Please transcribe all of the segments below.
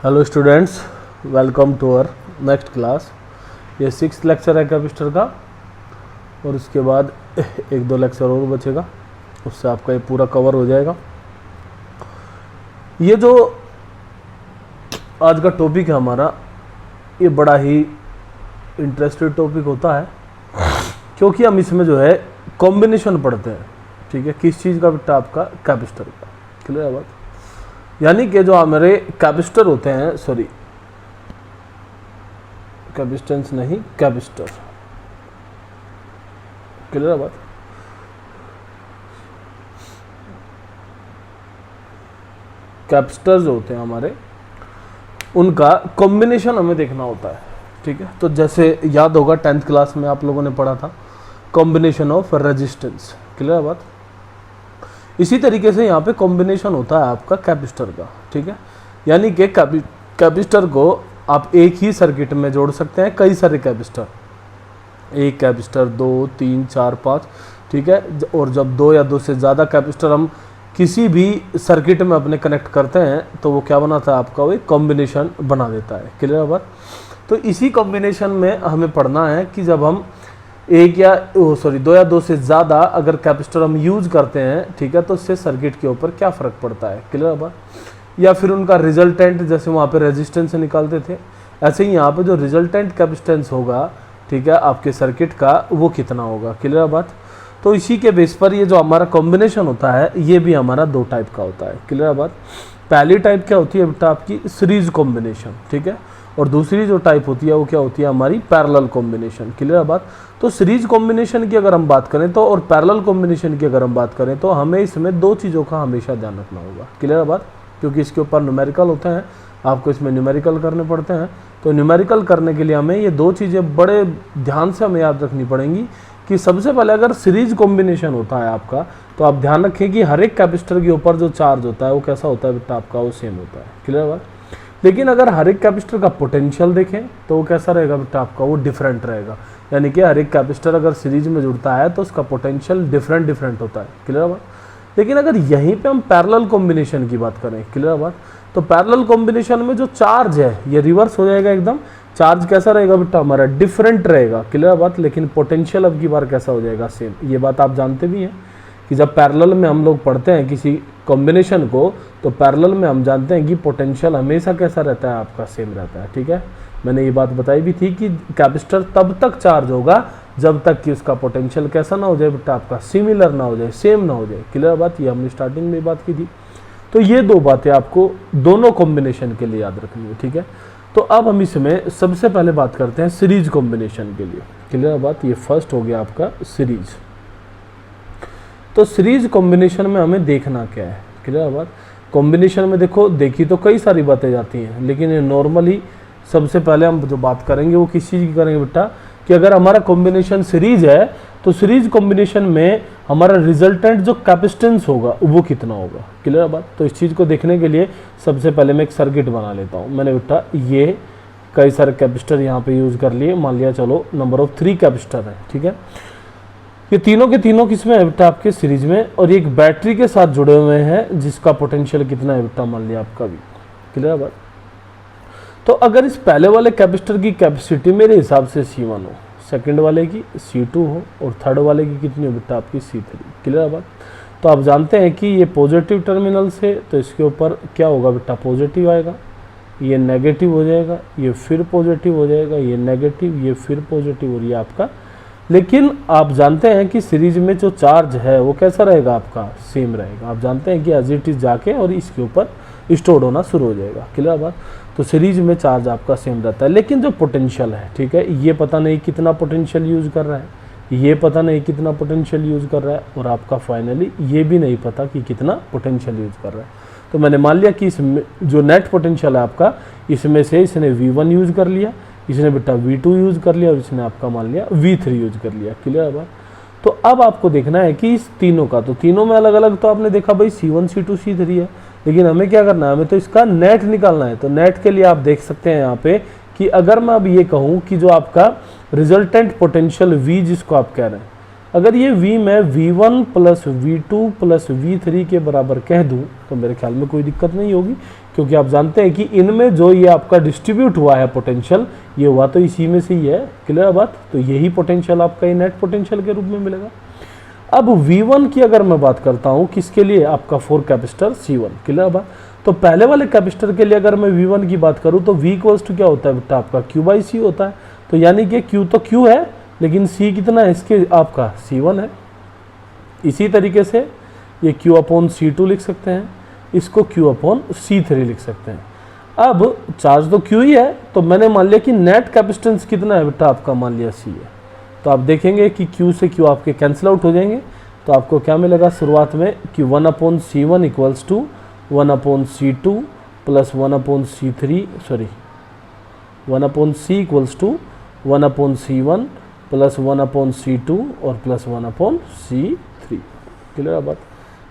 Hello students, welcome to our next class. ये 6th lecture है capacitor का और उसके बाद एक दो लेक्चर और बचेगा, उससे आपका ये पूरा कवर हो जाएगा। ये जो आज का टॉपिक है हमारा, ये बड़ा ही इंटरेस्टेड टॉपिक होता है क्योंकि हम इसमें जो है कॉम्बिनेशन पढ़ते हैं। ठीक है, किस चीज़ का बेटा? आपका कैपेसिटर का। क्लियर है बात? यानी कि जो हमारे कैपेसिटर होते हैं, सॉरी कैपेसिटेंस नहीं, कैपेसिटर। क्लियर है बात? कैपेसिटर जो होते हैं हमारे, उनका कॉम्बिनेशन हमें देखना होता है। ठीक है, तो जैसे याद होगा 10th क्लास में आप लोगों ने पढ़ा था कॉम्बिनेशन ऑफ रेजिस्टेंस। क्लियर है बात? इसी तरीके से यहाँ पे कॉम्बिनेशन होता है आपका कैपेसिटर का। ठीक है, यानी कि कैपेसिटर को आप एक ही सर्किट में जोड़ सकते हैं, कई सारे कैपेसिटर, एक कैपेसिटर, 2, 3, 4, 5। ठीक है, और जब दो या दो से ज़्यादा कैपेसिटर हम किसी भी सर्किट में अपने कनेक्ट करते हैं तो वो क्या बनाता है? आपका वो एक कॉम्बिनेशन बना देता है। क्लियर है बात? तो इसी कॉम्बिनेशन में हमें पढ़ना है कि जब हम दो या दो से ज़्यादा अगर कैपेसिटर हम यूज करते हैं, ठीक है, तो उससे सर्किट के ऊपर क्या फ़र्क पड़ता है। क्लियर है बात? या फिर उनका रिजल्टेंट, जैसे वहाँ पे रेजिस्टेंस निकालते थे, ऐसे ही यहाँ पे जो रिजल्टेंट कैपेसिटेंस होगा, ठीक है, आपके सर्किट का, वो कितना होगा। क्लियर है बात? तो इसी के बेस पर ये जो हमारा कॉम्बिनेशन होता है, ये भी हमारा दो टाइप का होता है। क्लियर है बात? पहली टाइप क्या होती है बेटा? आपकी सीरीज कॉम्बिनेशन। ठीक है, और दूसरी जो टाइप होती है वो क्या होती है? हमारी पैरेलल कॉम्बिनेशन। क्लियर है बात? तो सीरीज कॉम्बिनेशन की अगर हम बात करें तो, और पैरेलल कॉम्बिनेशन की अगर हम बात करें तो, हमें इसमें दो चीज़ों का हमेशा ध्यान रखना होगा। क्लियर है बात? क्योंकि इसके ऊपर न्यूमेरिकल होते हैं, आपको इसमें न्यूमेरिकल करने पड़ते हैं। तो न्यूमेरिकल करने के लिए हमें ये दो चीज़ें बड़े ध्यान से हमें याद रखनी पड़ेंगी कि सबसे पहले अगर सीरीज कॉम्बिनेशन होता है आपका, तो आप ध्यान रखें कि हर एक कैपेसिटर के ऊपर जो चार्ज होता है वो कैसा होता है बेटा? आपका वो सेम होता है। क्लियर है बात? लेकिन अगर हर एक कैपेसिटर का पोटेंशियल देखें तो वो कैसा रहेगा बेटा? आपका वो डिफरेंट रहेगा। यानी कि हर एक कैपेसिटर अगर सीरीज में जुड़ता है तो उसका पोटेंशियल डिफरेंट होता है। क्लियर है बात? लेकिन अगर यहीं पे हम पैरेलल कॉम्बिनेशन की बात करें, क्लियर है बात, तो पैरेलल कॉम्बिनेशन में जो चार्ज है ये रिवर्स हो जाएगा एकदम। चार्ज कैसा रहेगा बेटा? हमारा डिफरेंट रहेगा। क्लियर है बात? लेकिन पोटेंशियल अब की बार कैसा हो जाएगा? सेम। ये बात आप जानते भी हैं कि जब पैरेलल में हम लोग पढ़ते हैं किसी कॉम्बिनेशन को, तो पैरेलल में हम जानते हैं कि पोटेंशियल हमेशा कैसा रहता है? आपका सेम रहता है। ठीक है, मैंने ये बात बताई भी थी कि कैपेसिटर तब तक चार्ज होगा जब तक कि उसका पोटेंशियल कैसा ना हो जाए बेटा? आपका सिमिलर ना हो जाए, सेम ना हो जाए। क्लियर बात? ये हमने स्टार्टिंग में बात की थी। तो ये दो बातें आपको दोनों कॉम्बिनेशन के लिए याद रखनी है। ठीक है, तो अब हम इसमें सबसे पहले बात करते हैं सीरीज कॉम्बिनेशन के लिए। क्लियर बात? ये फर्स्ट हो गया आपका सीरीज। तो सीरीज कॉम्बिनेशन में हमें देखना क्या है? क्लियर बात? कॉम्बिनेशन में देखी तो कई सारी बातें जाती हैं, लेकिन नॉर्मली सबसे पहले हम जो बात करेंगे वो किस चीज़ की करेंगे बेटा? कि अगर हमारा कॉम्बिनेशन सीरीज है तो सीरीज कॉम्बिनेशन में हमारा रिजल्टेंट जो कैपेसिटेंस होगा वो कितना होगा। क्लियर बात? तो इस चीज़ को देखने के लिए सबसे पहले मैं एक सर्किट बना लेता हूँ। मैंने बेटा ये कई सारे कैपेसिटर यहाँ पे यूज़ कर लिए, मान लिया चलो नंबर ऑफ 3 कैपेसिटर है। ठीक है, ये तीनों के तीनों किसमें है बेटा? आपके सीरीज में, और एक बैटरी के साथ जुड़े हुए हैं जिसका पोटेंशियल कितना है बेटा? मान लिया आपका भी। क्लियर बात? तो अगर इस पहले वाले कैपेसिटर की कैपेसिटी मेरे हिसाब से C1 हो, सेकंड वाले की C2 हो, और थर्ड वाले की कितनी हो बेटा? आपकी C3। क्लियर बात? तो आप जानते हैं कि ये पॉजिटिव टर्मिनल से, तो इसके ऊपर क्या होगा बेटा? पॉजिटिव आएगा, ये नेगेटिव हो जाएगा, ये फिर पॉजिटिव हो जाएगा, ये नेगेटिव, ये फिर पॉजिटिव, और ये आपका। लेकिन आप जानते हैं कि सीरीज में जो चार्ज है वो कैसा रहेगा? आपका सेम रहेगा। आप जानते हैं कि एज इट इज जाके और इसके ऊपर स्टोर होना शुरू हो जाएगा। क्लियर बात? तो सीरीज में चार्ज आपका सेम रहता है, लेकिन जो पोटेंशियल है, ठीक है, ये पता नहीं कितना पोटेंशियल यूज कर रहा है, ये पता नहीं कितना पोटेंशियल यूज कर रहा है, और आपका फाइनली ये भी नहीं पता कि कितना पोटेंशियल यूज कर रहा है। तो मैंने मान लिया कि इसमें जो नेट पोटेंशियल है आपका, इसमें से इसने V1 यूज कर लिया, इसने बेटा V2 यूज कर लिया, और इसने आपका मान लिया V3 यूज कर लिया। क्लियर है बात? तो अब आपको देखना है कि इस तीनों का, तो तीनों में अलग अलग तो आपने देखा भाई C1, C2, C3 है, लेकिन हमें क्या करना है? हमें तो इसका नेट निकालना है। तो नेट के लिए आप देख सकते हैं यहाँ पे कि अगर मैं अब ये कहूँ कि जो आपका रिजल्टेंट पोटेंशियल V जिसको आप कह रहे हैं, अगर ये V मैं V1 plus V2 plus V3 के बराबर कह दूं तो मेरे ख्याल में कोई दिक्कत नहीं होगी, क्योंकि आप जानते हैं कि इनमें जो ये आपका डिस्ट्रीब्यूट हुआ है पोटेंशियल, ये हुआ तो इसी में से ही है। क्लियर है बात? तो यही पोटेंशियल आपका ये नेट पोटेंशियल के रूप में मिलेगा। अब V1 की अगर मैं बात करता हूँ किसके लिए, आपका 4 कैपेसिटर C1। क्लियर है बात? तो पहले वाले कैपेसिटर के लिए अगर मैं V1 की बात करूँ तो V इक्वल्स टू क्या होता है बेटा, आपका Q/C होता है। तो यानी कि Q तो Q है, लेकिन C कितना है इसके, आपका C1 है। इसी तरीके से ये Q/C2 लिख सकते हैं, इसको Q/C3 लिख सकते हैं। अब चार्ज तो Q ही है, तो मैंने मान लिया कि नेट कैपेसिटेंस कितना है बेटा, आपका मान लिया C है। तो आप देखेंगे कि Q से Q आपके कैंसिल आउट हो जाएंगे, तो आपको क्या मिलेगा शुरुआत में कि 1/C1 equals to 1/C2 plus 1/C3, sorry 1/C equals to 1/C1 plus 1/C2 और प्लस 1/C3। क्लियर है बात?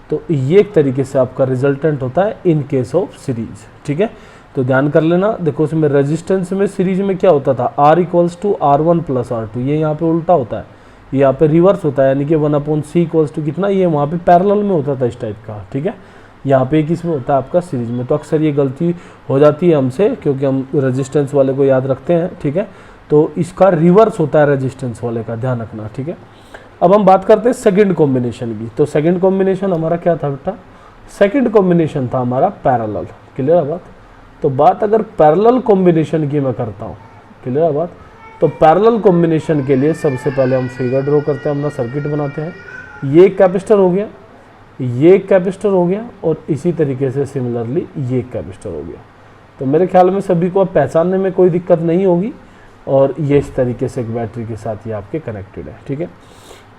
तो ये एक तरीके से आपका रिजल्टेंट होता है इन केस ऑफ सीरीज। ठीक है, तो ध्यान कर लेना। देखो इसमें रेजिस्टेंस में सीरीज में क्या होता था, R equals to R1 plus R2, ये यहाँ पे उल्टा होता है, ये यहाँ पे रिवर्स होता है, यानी कि 1/C इक्वल्स टू कितना, ये वहाँ पे पैरेलल में होता था इस टाइप का। ठीक है, यहाँ पे किस में होता है आपका सीरीज में। तो अक्सर ये गलती हो जाती है हमसे, क्योंकि हम रेजिस्टेंस वाले को याद रखते हैं। ठीक है, तो इसका रिवर्स होता है रेजिस्टेंस वाले का, ध्यान रखना। ठीक है, अब हम बात करते हैं सेकंड कॉम्बिनेशन की। तो सेकंड कॉम्बिनेशन हमारा क्या था बेटा, सेकंड कॉम्बिनेशन था हमारा पैरेलल। क्लियर है बात? तो बात अगर पैरेलल कॉम्बिनेशन की मैं करता हूँ, क्लियर है बात, तो पैरेलल कॉम्बिनेशन के लिए सबसे पहले हम फिगर ड्रॉ करते हैं, अपना सर्किट बनाते हैं। ये एक कैपेसिटर हो गया, ये एक कैपेसिटर हो गया, और इसी तरीके से सिमिलरली ये एक कैपेसिटर हो गया। तो मेरे ख्याल में सभी को अब पहचानने में कोई दिक्कत नहीं होगी, और ये इस तरीके से एक बैटरी के साथ ये आपके कनेक्टेड है। ठीक है,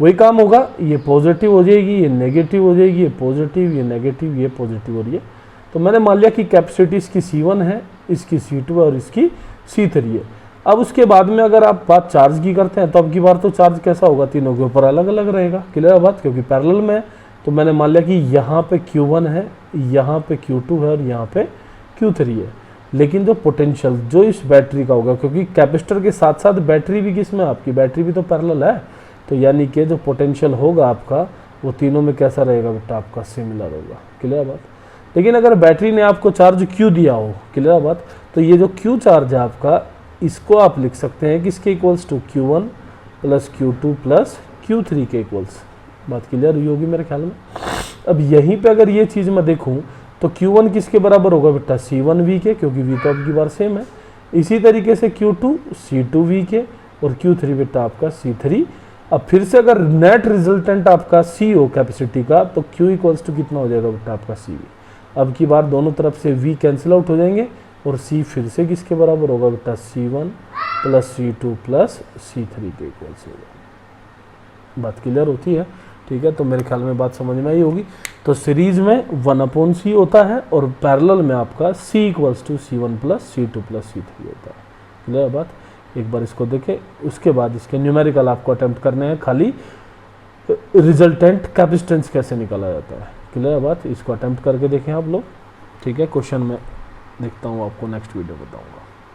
वही काम होगा, ये पॉजिटिव हो जाएगी, ये नेगेटिव हो जाएगी, ये पॉजिटिव, ये नेगेटिव, ये पॉजिटिव हो रही है। तो मैंने मान लिया कि कैपेसिटी इसकी C1 है, इसकी C2 है और इसकी C3 है। अब उसके बाद में अगर आप बात चार्ज की करते हैं, तो अब की बार तो चार्ज कैसा होगा, तीनों के ऊपर अलग अलग रहेगा। क्लियर है बात? क्योंकि पैरेलल में है। तो मैंने मान लिया कि यहाँ पे Q1 है, यहाँ पे Q2 है और यहाँ पे Q3 है। लेकिन जो पोटेंशियल जो इस बैटरी का होगा, क्योंकि कैपेसिटर के साथ साथ बैटरी भी किसमें, आपकी बैटरी भी तो पैरेलल है, तो यानी कि जो पोटेंशियल होगा आपका वो तीनों में कैसा रहेगा बेटा, आपका सिमिलर होगा। क्लियर बात? लेकिन अगर बैटरी ने आपको चार्ज Q दिया हो, क्लियर बात, तो ये जो Q चार्ज है आपका, इसको आप लिख सकते हैं किसके equals to Q1 plus Q2 plus Q3 के इक्वल्स। बात क्लियर हुई होगी मेरे ख्याल में। अब यहीं पे अगर ये चीज़ मैं देखूं तो Q1 किसके बराबर होगा बेटा, C1V के, क्योंकि V तो अब की बार सेम है। इसी तरीके से Q2 C2V के, और Q3 बेटा आपका C3। अब फिर से अगर नेट रिजल्टेंट आपका C हो कैपेसिटी का, तो Q इक्वल्स टू कितना हो जाएगा बेटा, आपका CV। अब की बार दोनों तरफ से V कैंसिल आउट हो जाएंगे, और C फिर से किसके बराबर होगा बेटा, C1 plus C2 plus C3 के इक्वल्स होगा। बात क्लियर होती है? ठीक है, तो मेरे ख्याल में बात समझ में आई होगी। तो सीरीज में 1/C होता है, और पैरेलल में आपका C equals to C1 plus C2 plus C3 होता है। क्लियर बात? एक बार इसको देखें, उसके बाद इसके न्यूमेरिकल आपको अटेम्प्ट करने हैं, खाली रिजल्टेंट कैपेसिटेंस कैसे निकाला जाता है। क्लियर बात? इसको अटेम्प्ट करके देखें आप लोग। ठीक है, क्वेश्चन में देखता हूँ, आपको नेक्स्ट वीडियो बताऊँगा।